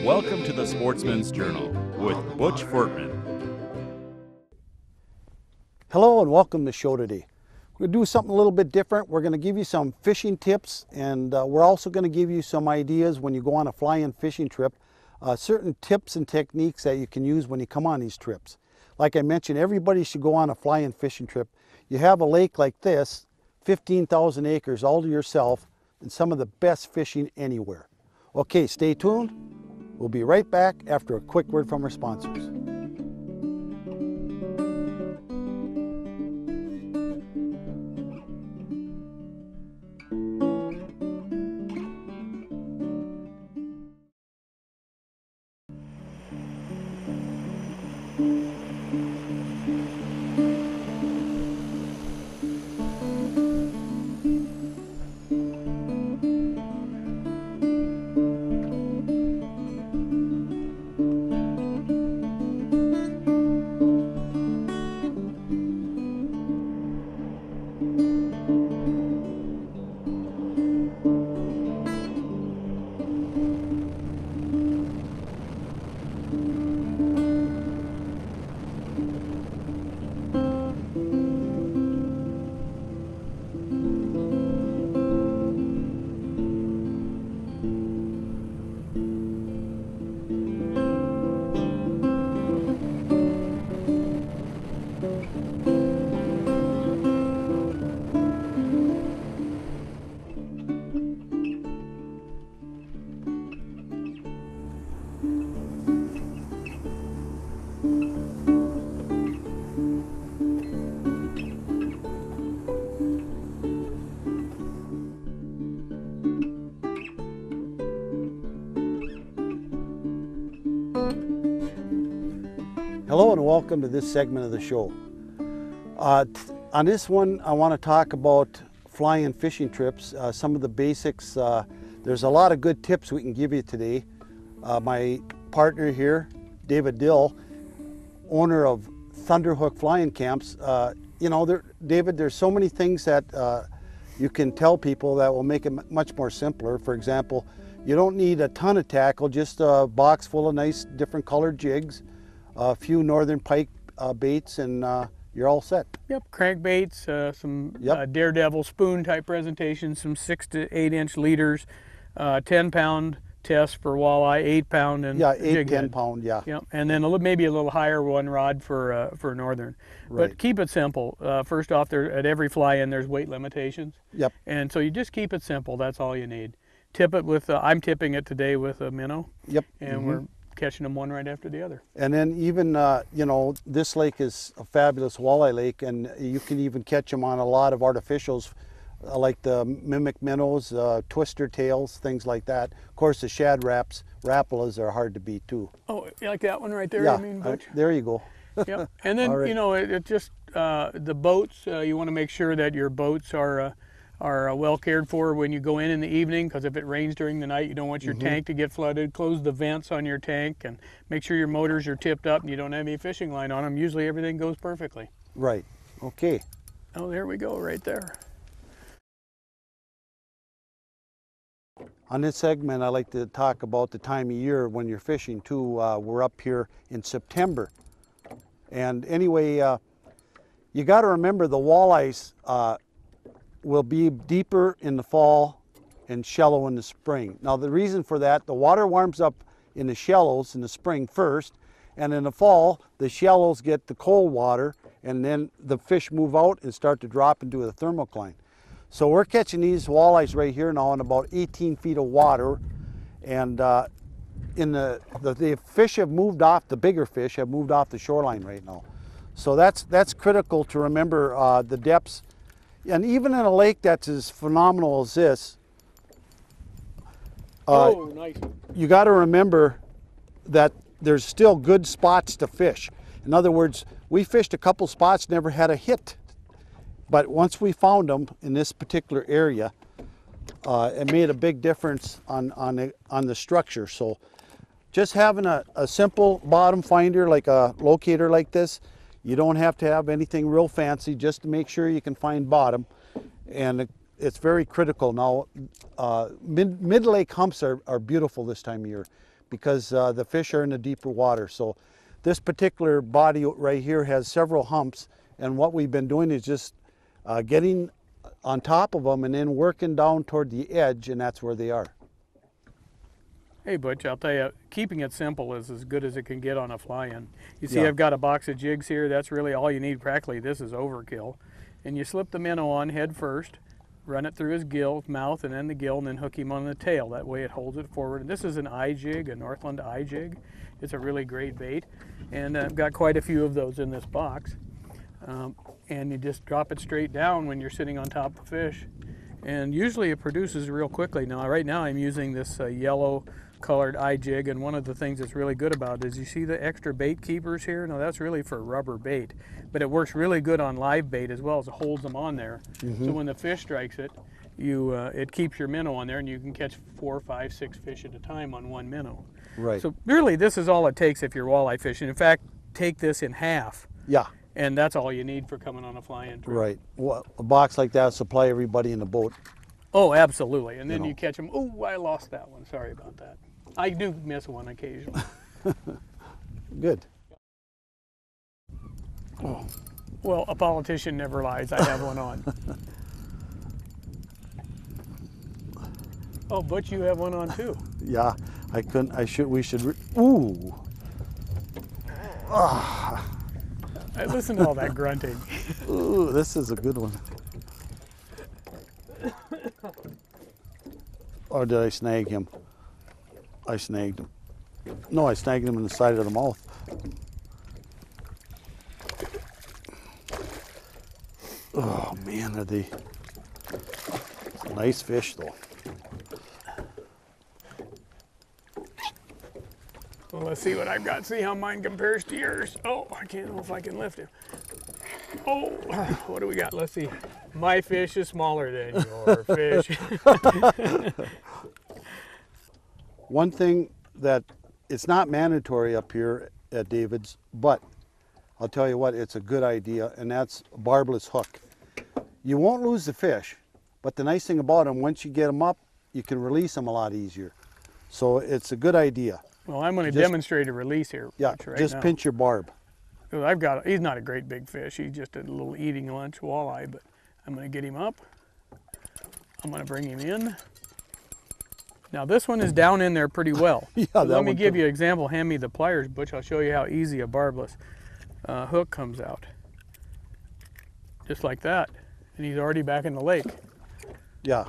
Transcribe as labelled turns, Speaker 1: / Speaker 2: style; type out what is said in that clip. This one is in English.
Speaker 1: Welcome to the Sportsman's Journal with Butch Furtman.
Speaker 2: Hello and welcome to the show today. We're going to do something a little bit different. We're going to give you some fishing tips, and we're also going to give you some ideas when you go on a fly-in fishing trip, certain tips and techniques that you can use when you come on these trips. Like I mentioned, everybody should go on a fly-in fishing trip. You have a lake like this, 15,000 acres all to yourself, and some of the best fishing anywhere. Okay, stay tuned. We'll be right back after a quick word from our sponsors. Hello and welcome to this segment of the show. On this one, I want to talk about fly-in fishing trips, some of the basics. There's a lot of good tips we can give you today. My partner here, David Dill, owner of Thunderhook fly-in camps. David, there's so many things that you can tell people that will make it much more simpler. For example, you don't need a ton of tackle, just a box full of nice different colored jigs, a few northern pike baits, and you're all set.
Speaker 3: Yep, crankbaits, some daredevil spoon type presentations, some 6 to 8 inch leaders, 10-pound test for walleye, 8-pound, and
Speaker 2: yeah, 8,
Speaker 3: jig
Speaker 2: 10
Speaker 3: head.
Speaker 2: pound, yeah.
Speaker 3: Yep, and then maybe a little higher one rod for northern.
Speaker 2: Right.
Speaker 3: But keep it simple. First off, at every fly-in there's weight limitations.
Speaker 2: Yep.
Speaker 3: And so you just keep it simple. That's all you need. Tip it with. I'm tipping it today with a minnow.
Speaker 2: Yep.
Speaker 3: And we're catching them one right after the other.
Speaker 2: And then even, this lake is a fabulous walleye lake, and you can even catch them on a lot of artificials, like the mimic minnows, twister tails, things like that. Of course, the shad rapalas are hard to beat too.
Speaker 3: Oh, you like that one right there?
Speaker 2: Yeah,
Speaker 3: I mean, Butch?
Speaker 2: there you go.
Speaker 3: Yep. And then,
Speaker 2: right.
Speaker 3: it just, the boats, you want to make sure that your boats are well cared for when you go in the evening, because if it rains during the night, you don't want your tank to get flooded. Close the vents on your tank and make sure your motors are tipped up and you don't have any fishing line on them. Usually everything goes perfectly.
Speaker 2: Right. Okay.
Speaker 3: Oh, there we go, right there.
Speaker 2: On this segment, I like to talk about the time of year when you're fishing too. We're up here in September. And anyway, you got to remember the walleyes will be deeper in the fall and shallow in the spring. Now the reason for that, the water warms up in the shallows in the spring first, and in the fall the shallows get the cold water, and then the fish move out and start to drop into the thermocline. So we're catching these walleyes right here now in about 18 feet of water, and the fish have moved off, the bigger fish have moved off the shoreline right now. So that's critical to remember the depths. And even in a lake that's as phenomenal as this,
Speaker 3: nice.
Speaker 2: You got to remember that there's still good spots to fish. In other words, we fished a couple spots, never had a hit. But once we found them in this particular area, it made a big difference on the structure. So just having a simple bottom finder, like a locator like this, you don't have to have anything real fancy, just to make sure you can find bottom. And it's very critical. Now, mid-lake humps are beautiful this time of year because the fish are in the deeper water. So this particular body right here has several humps, and what we've been doing is just getting on top of them and then working down toward the edge, and that's where they are.
Speaker 3: Hey Butch, I'll tell you, keeping it simple is as good as it can get on a fly-in. You see,
Speaker 2: Yeah.
Speaker 3: I've got a box of jigs here. That's really all you need practically. This is overkill. And you slip the minnow on head first, run it through his gill, mouth, and then the gill, and then hook him on the tail. That way it holds it forward. This is an eye jig, a Northland eye jig. It's a really great bait, and I've got quite a few of those in this box. And you just drop it straight down when you're sitting on top of fish. And usually it produces real quickly. Now, right now I'm using this yellow colored eye jig, and one of the things that's really good about it is you see the extra bait keepers here? Now that's really for rubber bait, but it works really good on live bait as well, as it holds them on there. So when the fish strikes it, it keeps your minnow on there, and you can catch 4, 5, 6 fish at a time on one minnow.
Speaker 2: Right.
Speaker 3: So really this is all it takes if you're walleye fishing. In fact, take this in half.
Speaker 2: Yeah.
Speaker 3: And that's all you need for coming on a fly-in trip.
Speaker 2: Right. Well, a box like that will supply everybody in the boat.
Speaker 3: Oh, absolutely. And then
Speaker 2: know.
Speaker 3: you catch them. Oh, I lost that one. Sorry about that. I do miss one occasionally.
Speaker 2: Good.
Speaker 3: Oh. Well, a politician never lies. I have one on. Oh, Butch, you have one on too.
Speaker 2: Yeah, I couldn't. We should. Ooh. Ah.
Speaker 3: Hey, listen to all that grunting.
Speaker 2: Ooh, this is a good one. Or did I snag him? I snagged him. No, I snagged him in the side of the mouth. Oh man, are they? It's a nice fish though.
Speaker 3: Well, let's see what I've got. See how mine compares to yours. Oh, I can't know if I can lift him. Oh, what do we got? Let's see. My fish is smaller than your fish.
Speaker 2: One thing that it's not mandatory up here at David's, but I'll tell you what, it's a good idea, and that's a barbless hook. You won't lose the fish, but the nice thing about them, once you get them up, you can release them a lot easier. So it's a good idea.
Speaker 3: Well, I'm going to demonstrate a release here.
Speaker 2: Yeah,
Speaker 3: right
Speaker 2: just
Speaker 3: now.
Speaker 2: pinch your barb.
Speaker 3: Well, he's not a great big fish. He's just a little eating lunch walleye, but I'm going to get him up. I'm going to bring him in. Now this one is down in there pretty well.
Speaker 2: Yeah,
Speaker 3: let me give you an example. Hand me the pliers, Butch. I'll show you how easy a barbless hook comes out. Just like that. And he's already back in the lake.
Speaker 2: Yeah.